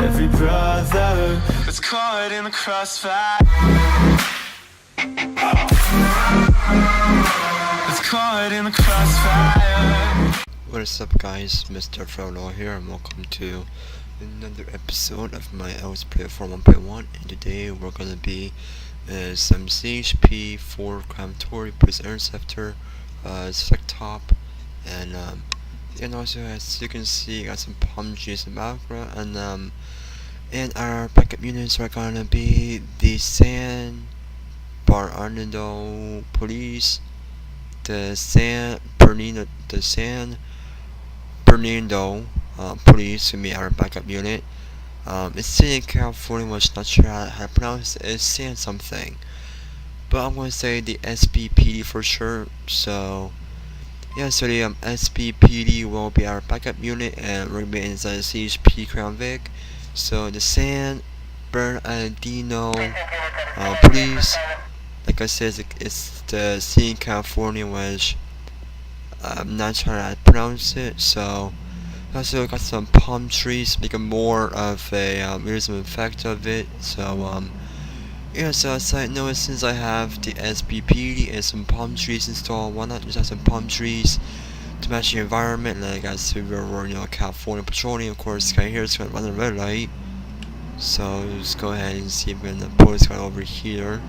every brother was caught in the crossfire. Was caught in the crossfire. What is up guys, Mr. Frodo here and welcome to another episode of my LCPDFR 1.1, and today we're gonna be some CHP4 CUMPUTE Police Interceptor select top, and also as you can see, got some palm trees in the background, and our backup units are gonna be the San Bernardino Police, the San Bernardino Police to be our backup unit. It's City of California, which not sure how to pronounce it. It's San something, but I'm gonna say the SBPD for sure. So yeah, so the SBPD will be our backup unit, and we're gonna be inside the CHP Crown Vic. So the San Bernardino Police, like I said, it's the City of California, which I'm not sure how to pronounce it. So also got some palm trees, making more of a realism effect of it. So yeah, so as I know, since I have the SBPD and some palm trees installed, why not just have some palm trees to match the environment? And I got Silver, California patrolling. Of course, right here it's gonna run a red light. So just go ahead and see if we can pull this guy over here.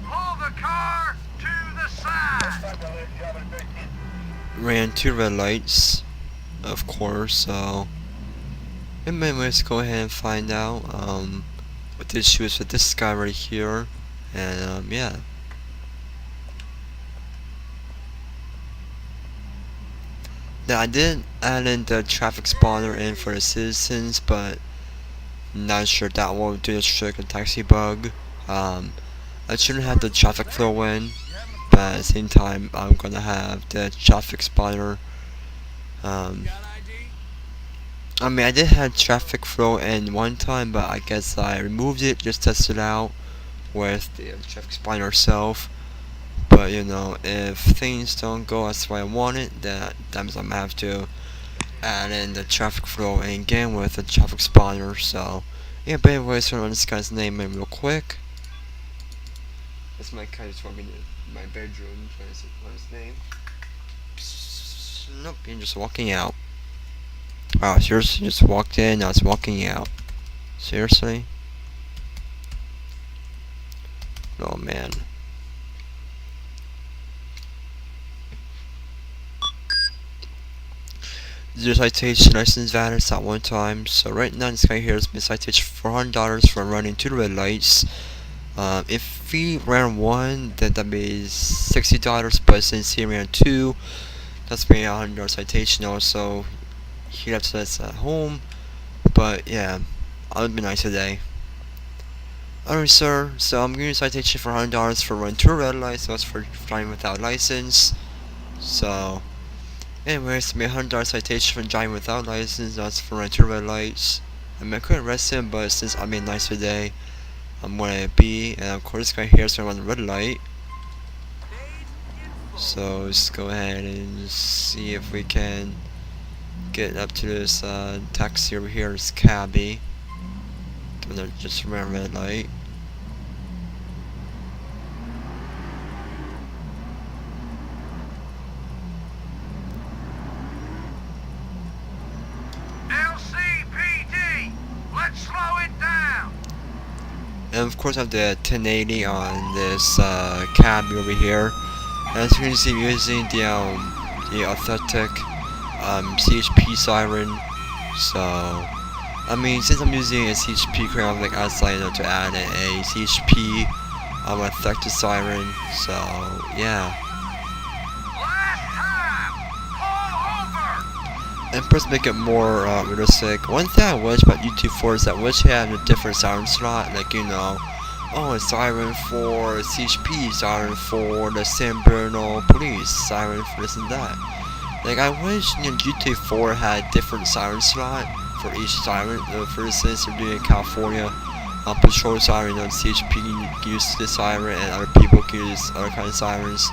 Pull the car to the side. Ran 2 red lights, of course. So anyways, go ahead and find out what the issue is with this guy right here, and yeah. Now I did add in the traffic spawner in for the citizens, but not sure if that will do the trick of taxi bug. I shouldn't have the traffic flow in, but at the same time I'm gonna have the traffic spawner. I mean, I did have traffic flow in one time, but I guess I removed it, just test it out with the traffic spawner itself. But you know, if things don't go as I want it, then I'm gonna have to add in the traffic flow in again with the traffic spawner. So yeah, but anyways, I'm gonna run this guy's name in real quick. This my guy just walking in my bedroom trying to see his name. Nope, you're just walking out. Wow, seriously, just walked in, now it's walking out. Seriously? Oh man. The citation license vanished at one time, so right now this guy here has been cited $400 for running 2 red lights. If he ran 1, then that'd be $60, but since he ran 2, that's be a $100 citation also. He left us at home, but yeah, I'll be nice today. Alright sir, so I'm giving you a citation for $100 for running 2 red lights, so that's for driving without license. So anyways, it's a $100 citation for driving without license, that's for running 2 red lights. I mean, I couldn't arrest him, but since I'm being nice today, I'm gonna be, and of course this guy here is gonna run the red light. So let's go ahead and see if we can get up to this taxi over here, this cabbie. Gonna just ran red light. LCPD, let's slow it down. And of course I have the 1080 on this cabbie over here. As you can see, I'm using the authentic CHP siren. So I mean, since I'm using a CHP Crown Vic, I decided to add a CHP authentic siren. So yeah. And first make it more realistic. One thing I wish about YouTube 4 is that I wish it had a different siren slot, like, you know, oh, a siren for CHP, siren for the San Bernardino Police, siren for this and that. Like, I wish, you know, GTA 4 had different siren slot for each siren. For instance, if you're doing California patrol siren, CHP can use this siren, and other people can use other kind of sirens.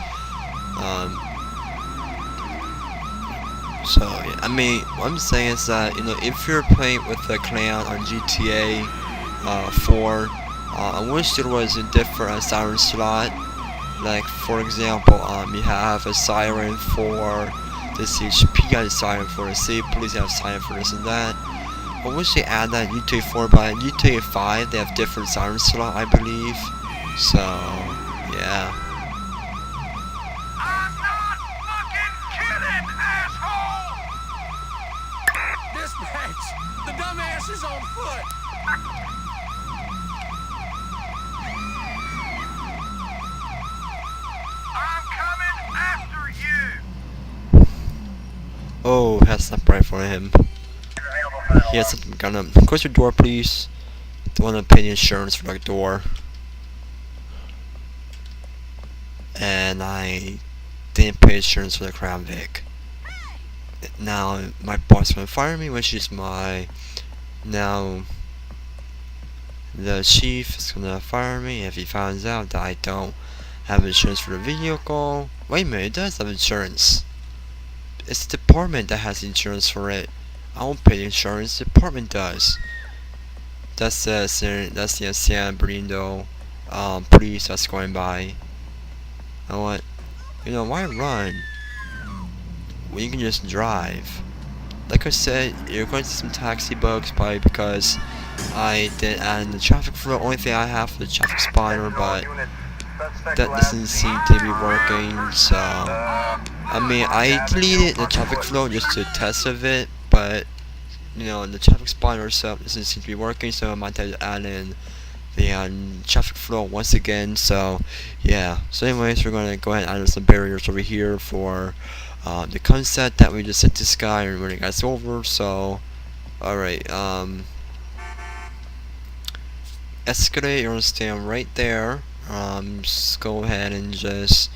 So yeah, I mean, what I'm saying is that if you're playing with the clan on GTA 4, I wish there was a different siren slot. Like for example, you have a siren for the CHP, got a siren for the city police, have a siren for this and that. I wish they add that in GTA 4, but in GTA 5 they have different siren slot, I believe. So yeah. I'm not fucking kidding, asshole! Dispatch! The dumbass is on foot! I'm coming after you! Oh, has something right for him. He has something gonna close your door, please. Don't want to pay the insurance for the door. And I didn't pay insurance for the Crown Vic. Now my boss is gonna fire me, which is now the chief is gonna fire me if he finds out that I don't have insurance for the vehicle. Wait a minute, it does have insurance. It's the department that has insurance for it. I don't pay the insurance, the department does. That's the San Bernardino police that's going by. You know what? Why run? Well, you can just drive. Like I said, you're going to see some taxi bugs probably because I didn't add in the traffic flow. Only thing I have for the traffic spotter, but that doesn't seem to be working. So I mean, I deleted the traffic flow just to test of it, but the traffic spotter itself doesn't seem to be working. So I might have to add in the traffic flow once again. So yeah. So anyways, we're gonna go ahead and add some barriers over here for the concept that we just set this guy and when it gets over. So alright, escalate, you're gonna stand right there. Just go ahead and just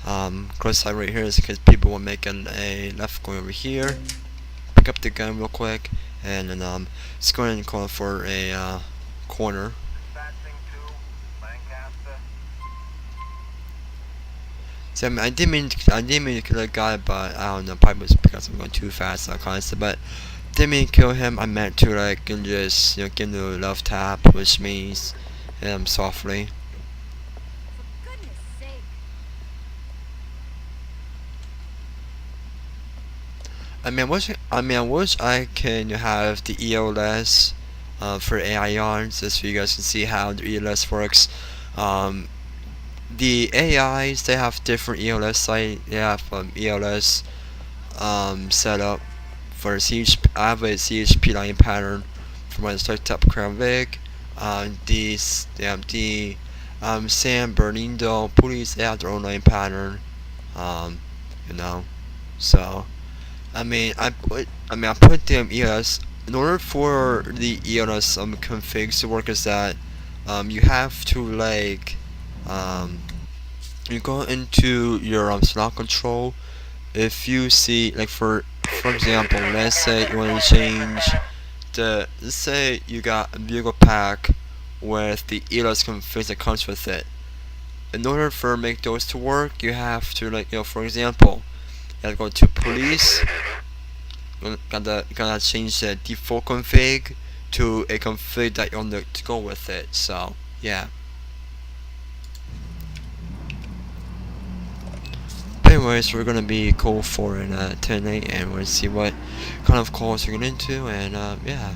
close side right here because people will make a left going over here. Pick up the gun real quick and then just go ahead and call for a corner. So I didn't mean to kill that guy, but I don't know, probably was because I'm going too fast, that concept. But didn't mean to kill him. I meant to just give him the love tap, which means hit him softly. For goodness sake. I wish I can have the ELS for AI arms, just so you guys can see how the ELS works. The AIs, they have different ELS site. They have ELS set up for CHP. I have a CHP line pattern for my start up Crown Vic. The San Bernardino police, they have their own line pattern. So I put the ELS in order for the ELS configs to work. Is that you have to you go into your slot control. If you see, for example, let's say you want to change let's say you got a vehicle pack with the ELS config that comes with it. In order for make those to work, you have to for example, you have to go to police. You gotta change the default config to a config that you want to go with it. So yeah. Anyways, we're gonna be call for in 10-8 and we're gonna see what kind of calls we're getting into, and yeah.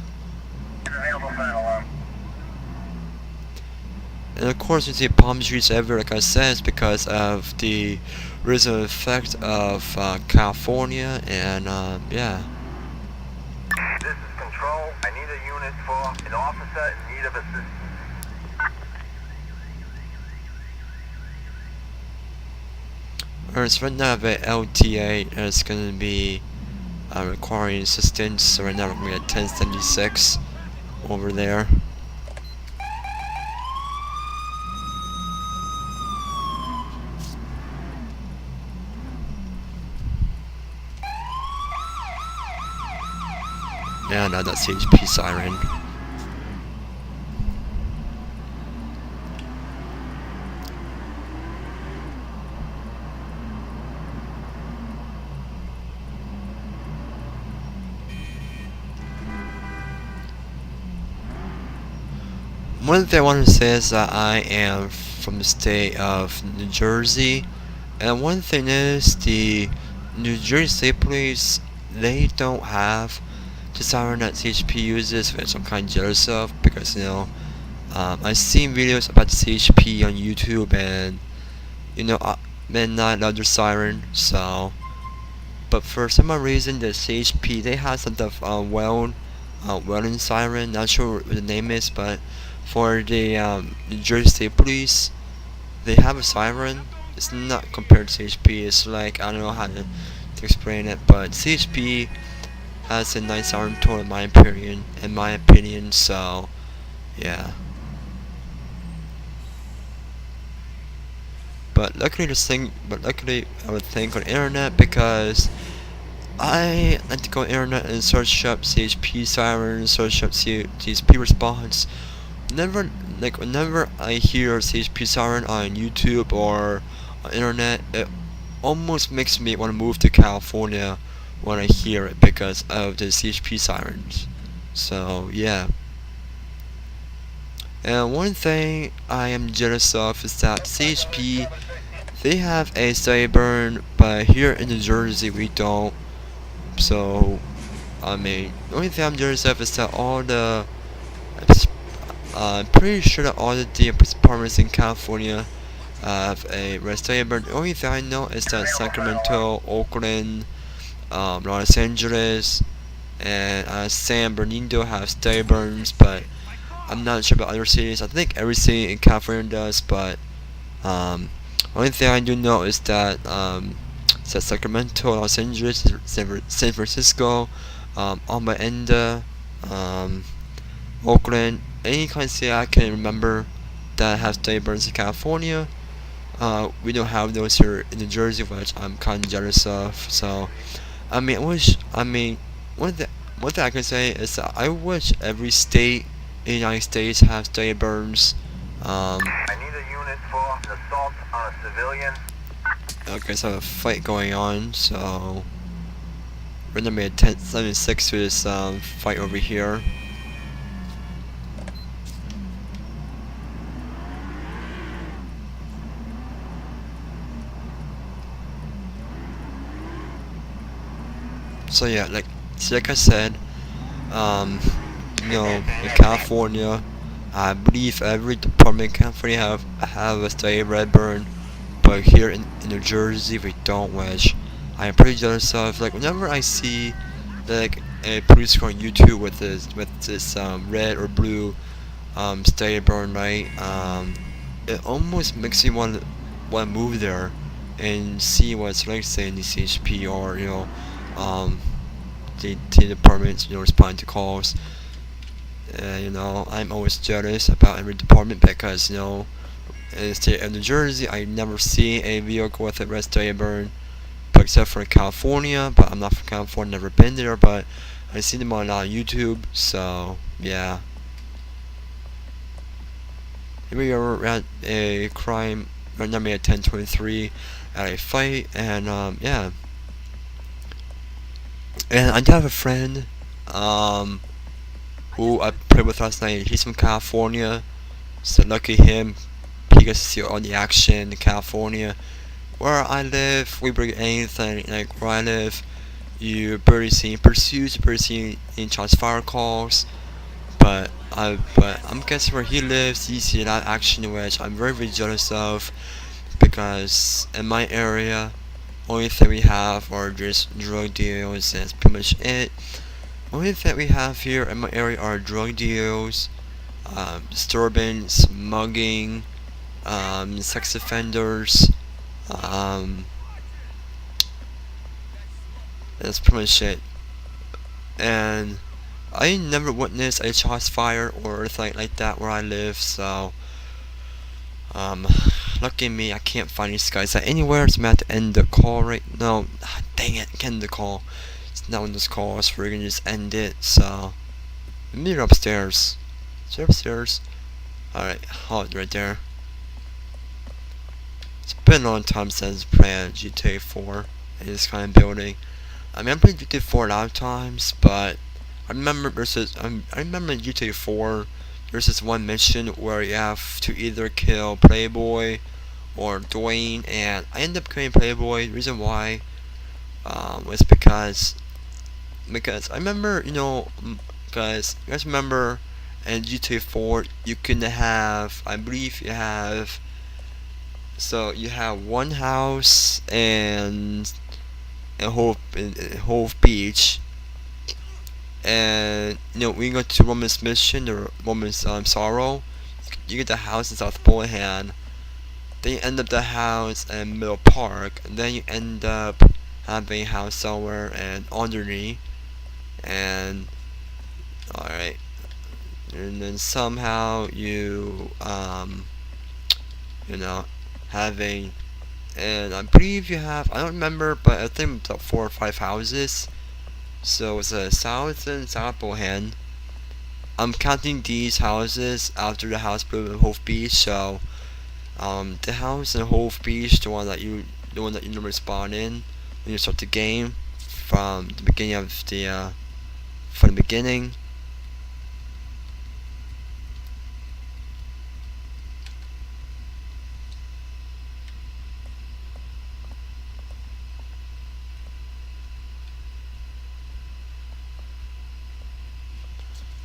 And of course, you see palm trees everywhere, like I said, it's because of the recent effect of California, and yeah. This is Control. I need a unit for an officer in need of assistance. Alright, so right now I have a LTA, and it's gonna be requiring assistance. So right now we're gonna be at 1076 over there. Yeah, now that's CHP siren. one thing I want to say is that I am from the state of New Jersey, and one thing is the New Jersey State Police, they don't have the siren that CHP uses, which I'm kind of jealous of, because I've seen videos about the CHP on YouTube, and midnight love their siren. So, but for some odd reason, the CHP, they have some type of welding siren. Not sure what the name is, but for the New Jersey State Police, they have a siren. It's not compared to CHP. It's like, I don't know how to explain it, but CHP has a nice siren tone in my opinion. So, yeah. But luckily I would think on the internet, because I like to go on the internet and search up CHP sirens, search up CHP response. Whenever I hear CHP siren on YouTube or on internet, it almost makes me want to move to California when I hear it, because of the CHP sirens. So yeah. And one thing I am jealous of is that CHP, they have a steady burn, but here in New Jersey we don't. So, the only thing I'm jealous of is that I'm pretty sure that all the departments in California have a steady burn. The only thing I know is that Sacramento, Oakland, Los Angeles, and San Bernardino have steady burns, but I'm not sure about other cities. I think every city in California does, but only thing I do know is that Sacramento, Los Angeles, San Francisco, Alma Enda, Oakland, any kind of city I can remember that has steady burns in California. We don't have those here in New Jersey, which I'm kind of jealous of. So, one thing I can say is that I wish every state in the United States has steady burns. I need a unit for an assault on a civilian. Okay, so I have a fight going on, so we're gonna be at 1076 to this fight over here. So yeah, like I said, in California, I believe every department in California have a steady red burn, but here in New Jersey we don't, which I am pretty jealous of. Like whenever I see like a police car on YouTube with this red or blue steady burn light, it almost makes me want to move there and see what it's like, say in the CHP or the departments responding to calls. I'm always jealous about every department, because in the state of New Jersey I never see a vehicle with a red steady burn, but except for California. But I'm not from California, never been there, but I see them on YouTube. So yeah. Here we are at a crime, right now at 1023 at a fight, and yeah. And I do have a friend who I played with last night. He's from California, so lucky him, he gets to see all the action in California. Where I live, we bring anything. Like where I live, you barely see pursuits, you barely see any shots fire calls. But I'm guessing where he lives, you see that action, which I'm very, very jealous of, because in my area, only thing we have are just drug deals, and that's pretty much it. Only thing we have here in my area are drug deals, disturbance, mugging, sex offenders. That's pretty much it. And I never witnessed a shots fire or anything like that where I live, so lucky me, I can't find these guys anywhere, so I'm gonna have to end the call right now. Dang it, I can't end the call. It's not one of those calls where we're gonna just end it, so maybe you're upstairs. Is it upstairs? Alright, hold it right there. It's been a long time since I played GTA 4 in this kind of building. I played GTA 4 a lot of times, but I remember GTA 4 there's this one mission where you have to either kill Playboy or Dwayne, and I ended up killing Playboy. The reason why was because I remember, because you guys remember in GTA 4 you can have, I believe you have, so you have one house and Hove Beach, and when you go to Roman's mission or Roman's Sorrow, you get the house in South Boyhan. Then you end up the house in Middle Park, and then you end up having a house somewhere and underneath, and alright, and then somehow you having, and I believe you have, I don't remember, but I think it's about 4 or 5 houses. So it's a south and South Bohan. I'm counting these houses after the house blew in Hove Beach. So the house in Hove Beach, the one that you normally spawn in when you start the game from the beginning of the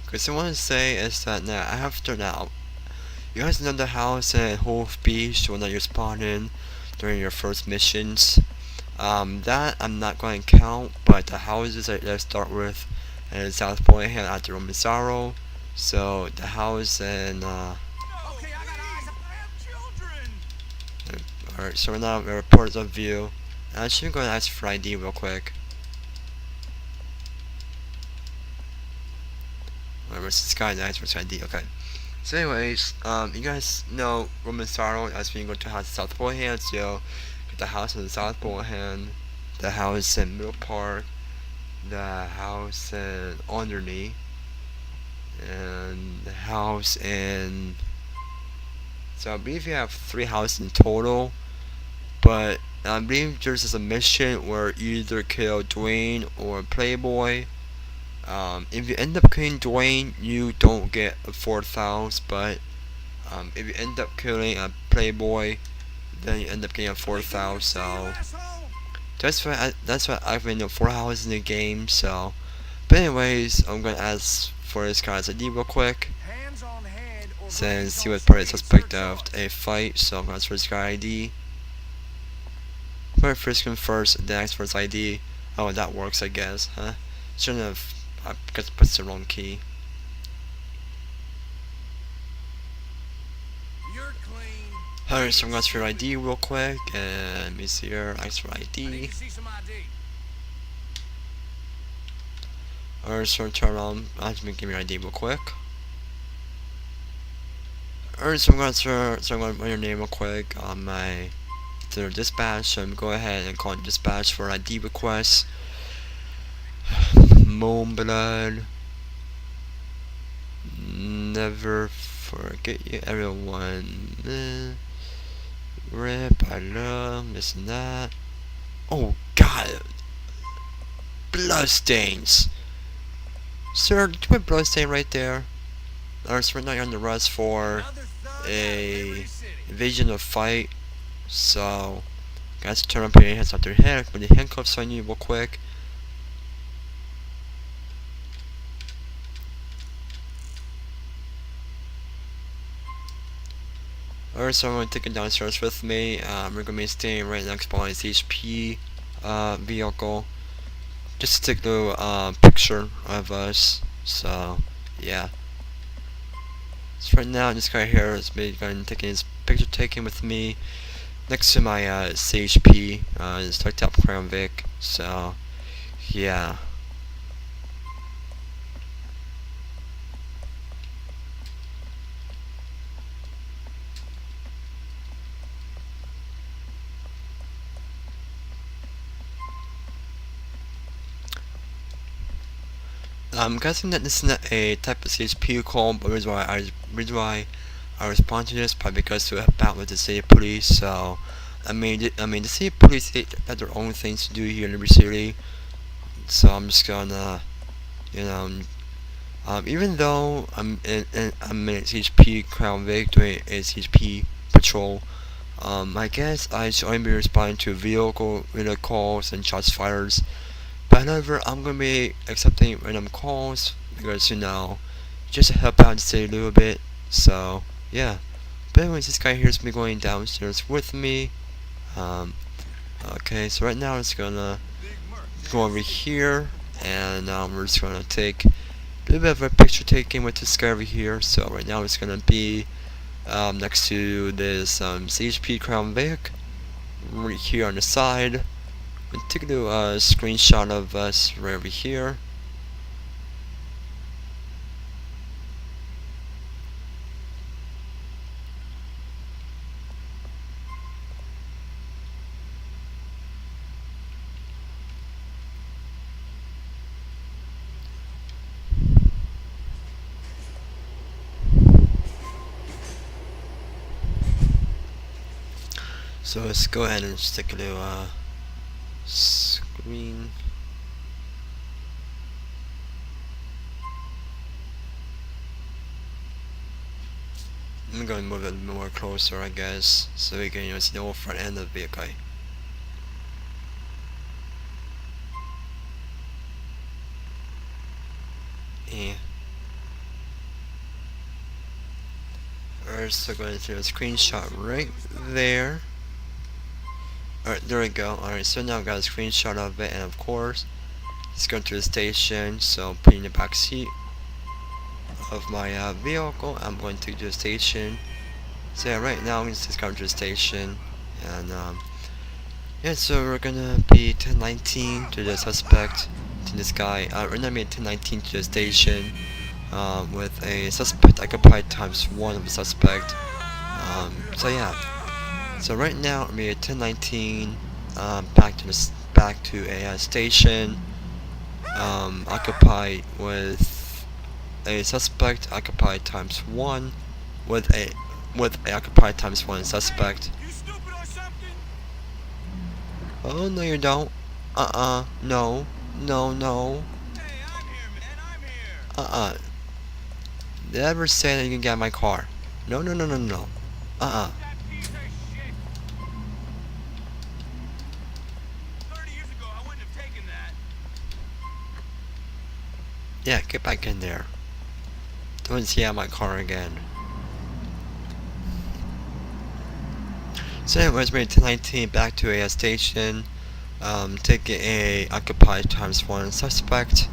Because I want to say is that now after now, you guys know the house at Hove Beach, the one that you're spawning during your first missions. That I'm not going to count, but the houses that I start with in South Point and at the Roman Sorrow. So the house in Okay, I got eyes. I have children. alright, so right now we report of view. I'm actually going to ask for ID real quick. Where's this guy that for ID? Okay. So anyways, you guys know Roman Sorrow as when you go to house in South Bohan, so get the house in South Bohan, the house in Middle Park, the house in underneath, and the house in, so I believe you have 3 houses in total, but I believe there's a mission where you either kill Dwayne or Playboy. If you end up killing Dwayne, you don't get a 4,000, but if you end up killing a Playboy, then you end up getting a 4,000. So that's why I've been 4 hours in the game. So, but anyways, I'm gonna ask for this guy's ID real quick, Hands on head or since brains he on was probably speed. suspect Search of off. a fight. So I'm gonna ask for this guy ID. But first come first, then ask for his ID. Oh, that works, I guess, huh? Shouldn't have. I guess I pressed the wrong key. You're clean. Alright, so I'm gonna ask for your ID real quick, and let me see here, ask for I need ID. to see some ID. Alright, so turn on, give me your ID real quick. Alright, so I'm gonna run your name real quick on my dispatch, so I'm gonna go ahead and call dispatch for ID requests. Moon blood, never forget you, everyone. Rip, I love this and that. Oh god, bloodstains. Sir, do you have bloodstain right there? Or so we're not on the rush for Another thug a out of Liberty City. invasion of fight. So, guys, turn up your hands off your head. Put the handcuffs on you real quick. Alright, so I'm going to take it downstairs with me. We're going to be staying right next to my HP vehicle. Just to take a picture of us. So, yeah. So right now, this guy here is going to take his picture taken with me next to my CHP, his tucked up Crown Vic. So, yeah. I'm guessing that this is not a type of CHP call, but the reason why I respond to this probably because to help out with the city police. So, I mean, the city police they have their own things to do here in Liberty City. So I'm just gonna, Even though I'm in a CHP Crown Vic doing a CHP patrol, I guess I should only be responding to vehicle radio calls and shots fires. But however, I'm gonna be accepting random calls because just to help out the city a little bit. So yeah. But anyways, this guy here's me going downstairs with me. Okay, so right now it's gonna go over here, and we're just gonna take a little bit of a picture taking with this guy over here. So right now it's gonna be next to this CHP Crown Vic right here on the side. We'll take a little screenshot of us right over here. So let's go ahead and just take a little screen. I'm going to move it a bit more closer, I guess, so we can see the whole front end of the vehicle. Yeah. We're still going to do a screenshot right there. Alright, there we go. Alright, so now I've got a screenshot of it, and of course, it's going to the station, so put in the back seat of my vehicle. I'm going to the station. So yeah, right now I'm just going to the station, and yeah, so we're gonna be 1019 to the suspect, to this guy. We're gonna be at 1019 to the station with a suspect occupied ×1 of a suspect. So yeah. So right now I'm at 1019, back to a station, occupied with a suspect occupied ×1 with a occupied ×1 suspect. You stupid or something? Oh no, you don't. No, no, no. Hey, I'm here, man. I'm here. Did I ever say that you can get in my car? No, no, no, no, no. That piece of shit. 30 years ago, I wouldn't have taken that. Yeah, get back in there. Don't see out my car again. So anyways, we're at 1019 back to a station, taking a occupied ×1 suspect.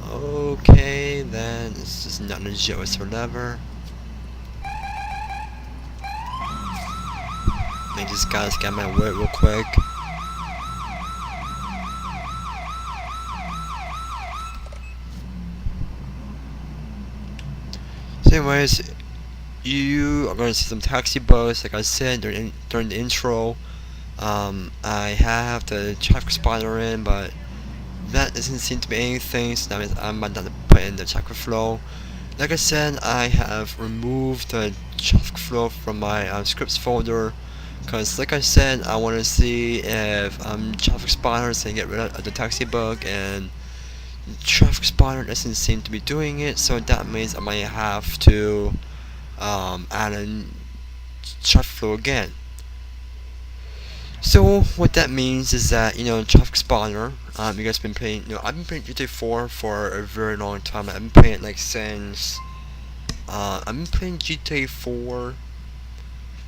Okay, then this is not legit whatsoever. I just gotta scan my word real quick. So anyways, you are going to see some taxi bus, like I said during the intro. I have the traffic spotter in, but that doesn't seem to be anything, so that means I'm about to put in the traffic flow. Like I said, I have removed the traffic flow from my scripts folder, because like I said, I want to see if traffic spotters can get rid of the taxi bug, and traffic spotter doesn't seem to be doing it, so that means I might have to add in traffic flow again. So what that means is that, traffic spotter, you guys been playing, I've been playing GTA 4 for a very long time. I've been playing it like since, I've been playing GTA 4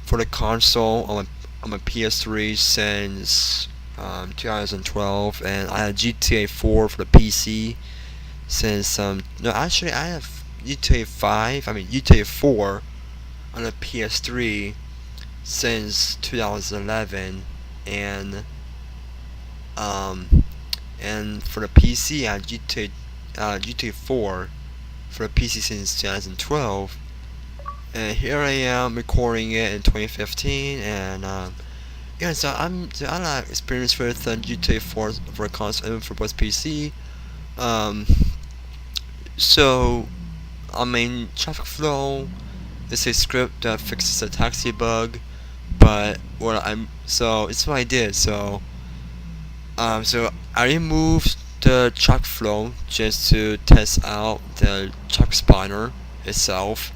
for the console on my PS3 since 2012, and I had GTA 4 for the PC since no, actually I have GTA 4 on the PS3 since 2011, and for the PC I had GTA 4 for the PC since 2012, and here I am recording it in 2015, and yeah, so I have experience with GTA 4 for console and for both PC. So traffic flow is a script that fixes a taxi bug, but it's what I did. So I removed the traffic flow just to test out the traffic spawner itself,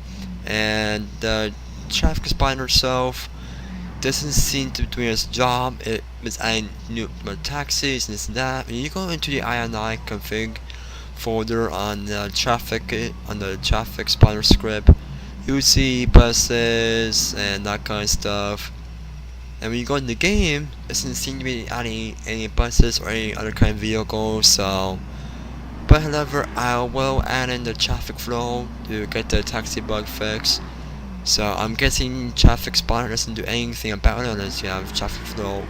and the traffic spawner itself doesn't seem to be doing its job. It is adding new taxis and this and that. When you go into the INI config folder on the traffic spawner script, you see buses and that kind of stuff. And when you go in the game, it doesn't seem to be adding any buses or any other kind of vehicles. So, but however, I will add in the traffic flow to get the taxi bug fixed. So I'm guessing traffic spawner doesn't do anything about it unless you have traffic flow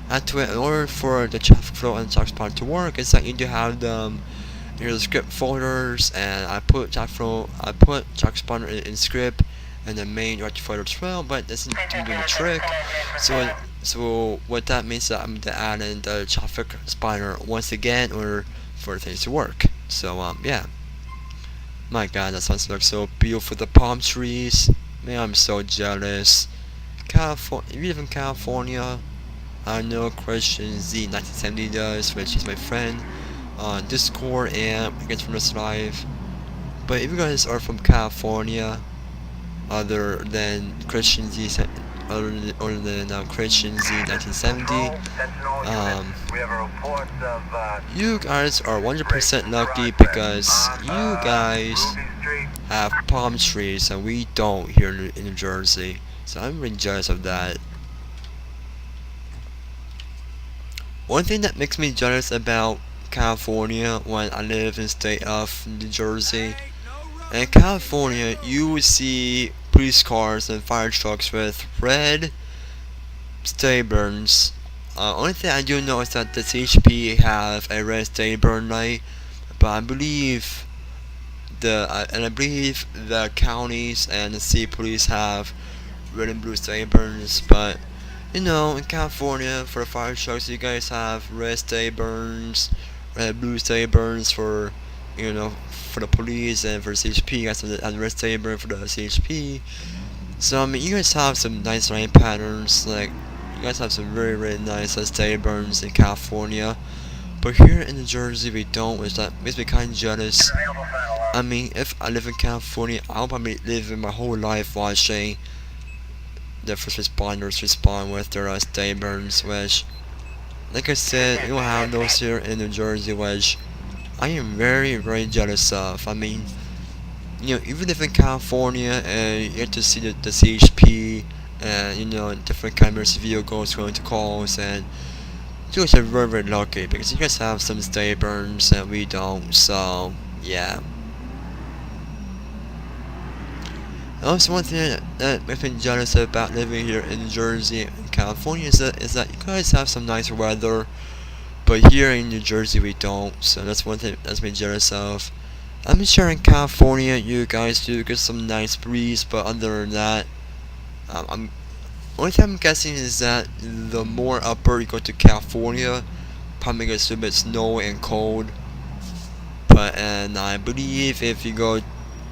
add to it. In order for the traffic flow and traffic spawner to work, it's like you do have them in your script folders, and I put traffic spawner in script and the main rectifier as well, but it doesn't do the trick. So what that means is that I'm gonna add in the traffic spawner once again in order for things to work. So yeah. My god, that sounds like so beautiful. The palm trees. Man, I'm so jealous. California, if you live in California, I know Christian Z 1970 does, which is my friend on Discord and GamesForWindowsLive. But if you guys are from California, other than Christian Z, other than Christian Z 1970, We have a report of you guys are 100% lucky because you guys Ruby Street. have palm trees and we don't here in New Jersey. So I'm really jealous of that. One thing that makes me jealous about California when I live in the state of New Jersey, in California you would see police cars and fire trucks with red stay burns. Only thing I do know is that the CHP have a red stay burn light, but I believe the counties and the city police have red and blue stay burns. But you know, in California for the fire trucks, you guys have red stay burns, red blue stay burns for, you know, for the police, and for the CHP you guys have the red stay burn for the CHP. So I mean, you guys have some nice light patterns. Like, you guys have some very, very nice stay burns in California, but here in New Jersey we don't, which that makes me kind of jealous. I mean, if I live in California, I'll probably live in my whole life watching the first responders respawn with their stay burns, which, like I said, we don't have those here in New Jersey, which I am very, very jealous of. I mean, you know, even if in California and you get to see the CHP and, you know, different kinds of vehicles going to calls, and you guys are very, very lucky because you guys have some stay burns and we don't. So yeah. Also, one thing that makes me jealous about living here in New Jersey and California is that you guys have some nice weather, but here in New Jersey we don't. So that's one thing that's been jealous of. I'm sure in California you guys do get some nice breeze, but other than that, only thing I'm guessing is that the more upper you go to California, probably gets a bit snowy and cold. But and I believe if you go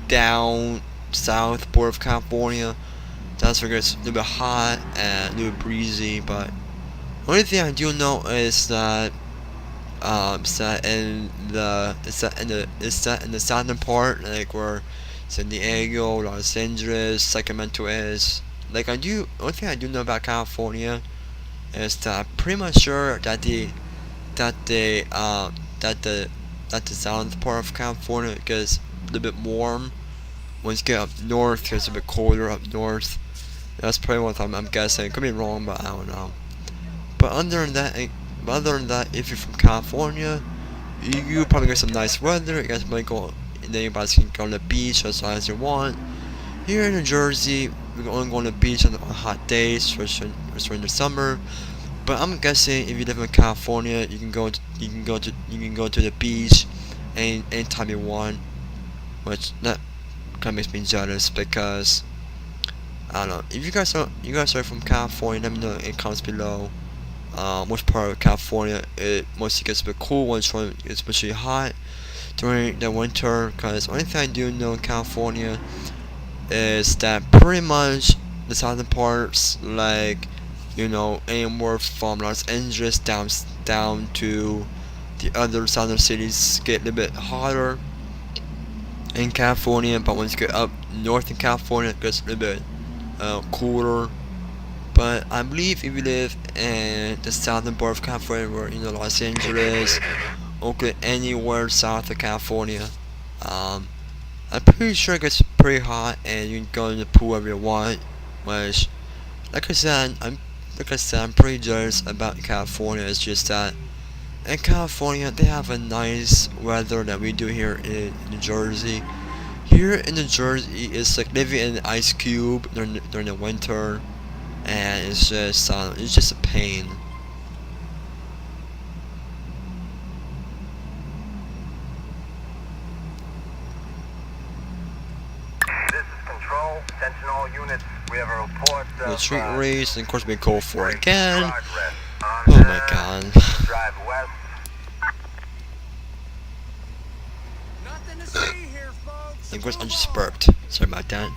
down south part of California, that's where it gets a little bit hot and a little breezy. But only thing I do know is that in the southern part, like where San Diego, Los Angeles, Sacramento is. Like only thing I do know about California is that I'm pretty much sure that the southern part of California gets a little bit warm. Once you get up north, it gets a bit colder up north. That's probably what I'm guessing. Could be wrong, but I don't know. But other than that, if you're from California, you probably get some nice weather. You guys might go, and then you guys can go on the beach as long as you want. Here in New Jersey, we can only go on the beach on hot days, especially in the summer. But I'm guessing if you live in California, you can go to the beach anytime you want, which that kind of makes me jealous because I don't know. If you guys are from California, let me know in the comments below. Which part of California it mostly gets a bit cool, which one it's especially hot during the winter. Because the only thing I do know in California is that pretty much the southern parts, like, you know, anywhere from Los Angeles down to the other southern cities get a little bit hotter in California, but once you get up north in California, it gets a little bit cooler. But I believe if you live in the southern part of California, where Los Angeles, Oakland, anywhere south of California, I'm pretty sure it gets pretty hot, and you can go in the pool wherever you want. Which, like I said, I'm pretty jealous about California. It's just that in California they have a nice weather that we do here in New Jersey. Here in New Jersey, it's like living in an ice cube during the winter, and it's just a pain. This is Control. Attention all units. We have a report of Retreat race, and of course we call for again. progress on, Oh my god. Drive west. Nothing to see here, folks. And of course I Move just on. burped. Sorry about that.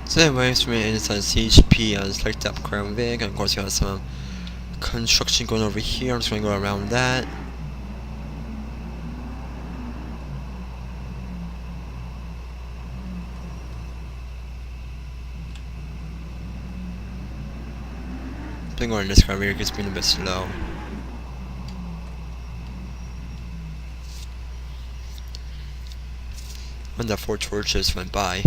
So anyways, we're in this CHP, I select up Crown Vic, and of course you have some construction going over here. I'm just gonna go around that. Been going this car here, it's been a bit slow. When the 4 torches went by.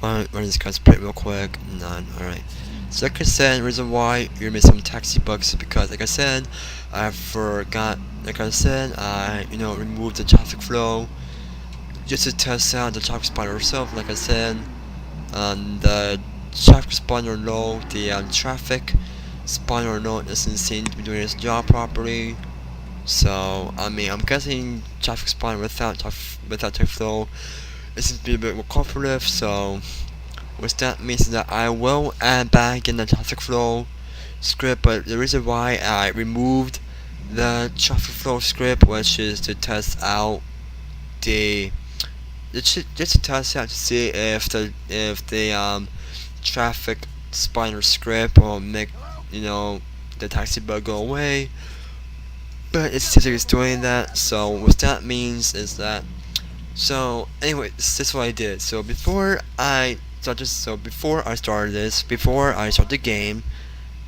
Run this guy's plate real quick. None. Alright. So like I said, the reason why you're missing some taxi bugs is because, like I said, I forgot. Like I said, I removed the traffic flow just to test out the traffic spotter itself. Like I said, the traffic spotter low, the traffic spotter low doesn't seem to be doing its job properly. So I mean, I'm guessing traffic spotter without traffic flow. This is a bit more cooperative, so what that means is that I will add back in the traffic flow script, but the reason why I removed the traffic flow script was just to test out to test out to see if the traffic spotter script will make the taxi bug go away. But it seems like it's doing that, so what that means is that anyway, this is what I did. So before I start the game,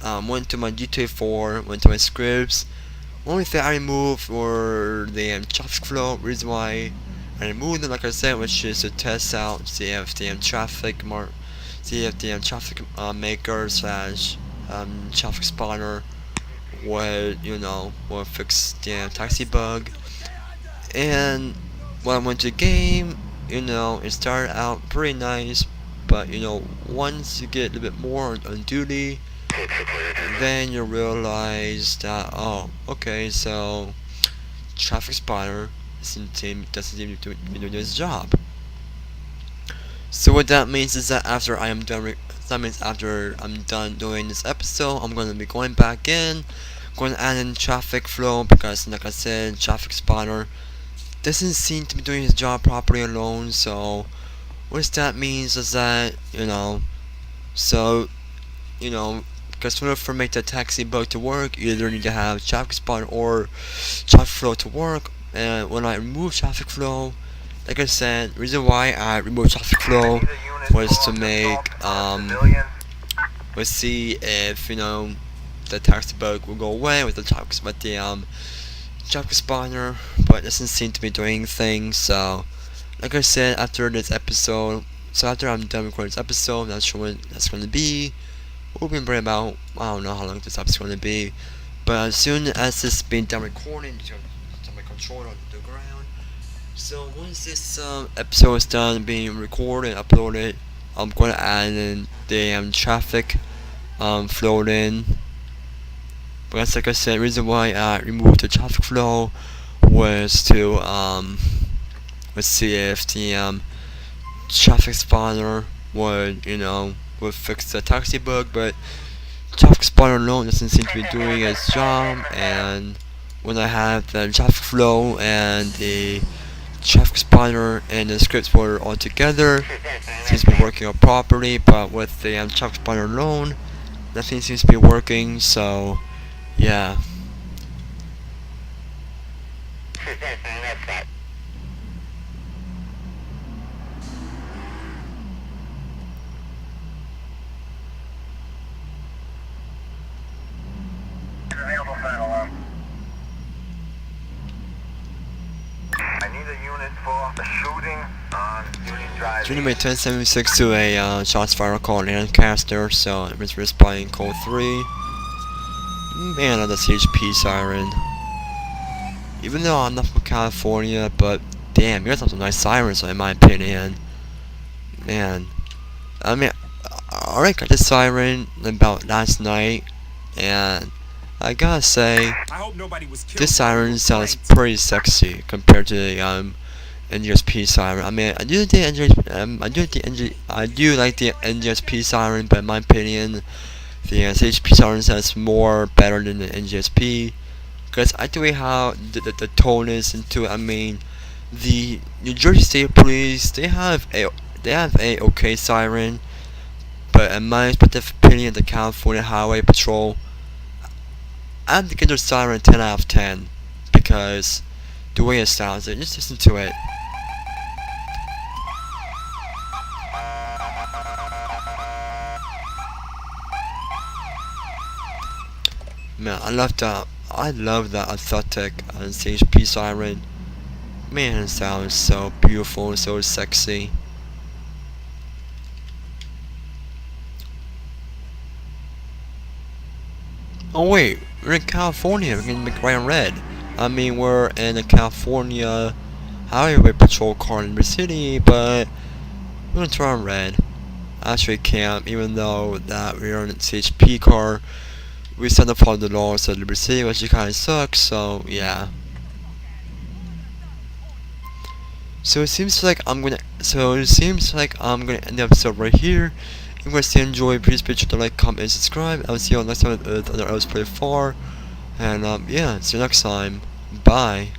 went to my GTA 4, went to my scripts. Only thing I removed were the traffic flow. Reason why I removed them, like I said, was just to test out, see if the traffic maker slash traffic spotter would fix the taxi bug. And when I went to the game, it started out pretty nice, but once you get a little bit more on duty, then you realize that, oh, okay, so traffic spotter doesn't seem to be doing its job. So what that means is that after I'm done doing this episode, I'm going to be going back in, going to add in traffic flow, because like I said, traffic spotter doesn't seem to be doing his job properly alone. So what that means is that because in order for make the taxi bug to work, you either need to have traffic spotter or traffic flow to work. And when I remove traffic flow, like I said, the reason why I removed traffic flow was to make let's see if the taxi bug will go away with the traffic spotter, but it doesn't seem to be doing things. So like I said, after this episode, after I'm done recording this episode, I'm not sure when that's going to be. We'll be bring about, I don't know how long this episode is going to be, but as soon as it's been done recording, just turn my controller on the ground. So once this episode is done being recorded and uploaded, I'm going to add in the traffic flow in. But like I said, the reason why I removed the traffic flow was to let's see if the traffic spotter would fix the taxi bug, but traffic spotter alone doesn't seem to be doing its job. And when I have the traffic flow and the traffic spotter and the script spotter all together, it seems to be working out properly. But with the traffic spotter alone, nothing seems to be working. So yeah. Available for an alarm. I need a unit for the shooting on Union Drive. Unit 1076 to a shots fired call Lancaster, so it was responding code 3. Man, on the CHP siren. Even though I'm not from California, but damn, you guys have some nice sirens in my opinion. Man, I mean, I already got this siren about last night, and I gotta say, I hope nobody was killed. this siren sounds pretty sexy compared to the NGSP siren. I mean, I do like the NGSP siren, but in my opinion, the CHP siren sounds more better than the NGSP. Because I do how the tone is into it. I mean, the New Jersey State Police, they have a okay siren, but in my respective opinion, the California Highway Patrol, I have to give their siren 10 out of 10 because the way it sounds, just listen to it. Man, I love that authentic CHP siren. Man, it sounds so beautiful and so sexy. Oh wait, we're in California, we're gonna make right and red. I mean, we're in the California Highway Patrol car in the city, but we're gonna turn on red. Actually can't, even though that we're in a CHP car. We stand up for the laws of Liberty City, which kinda sucks, so yeah. So it seems like I'm gonna end the episode right here. If you guys did enjoy, please be sure to like, comment, and subscribe. I'll see you all next time with another LCPDFR. And yeah, see you next time. Bye.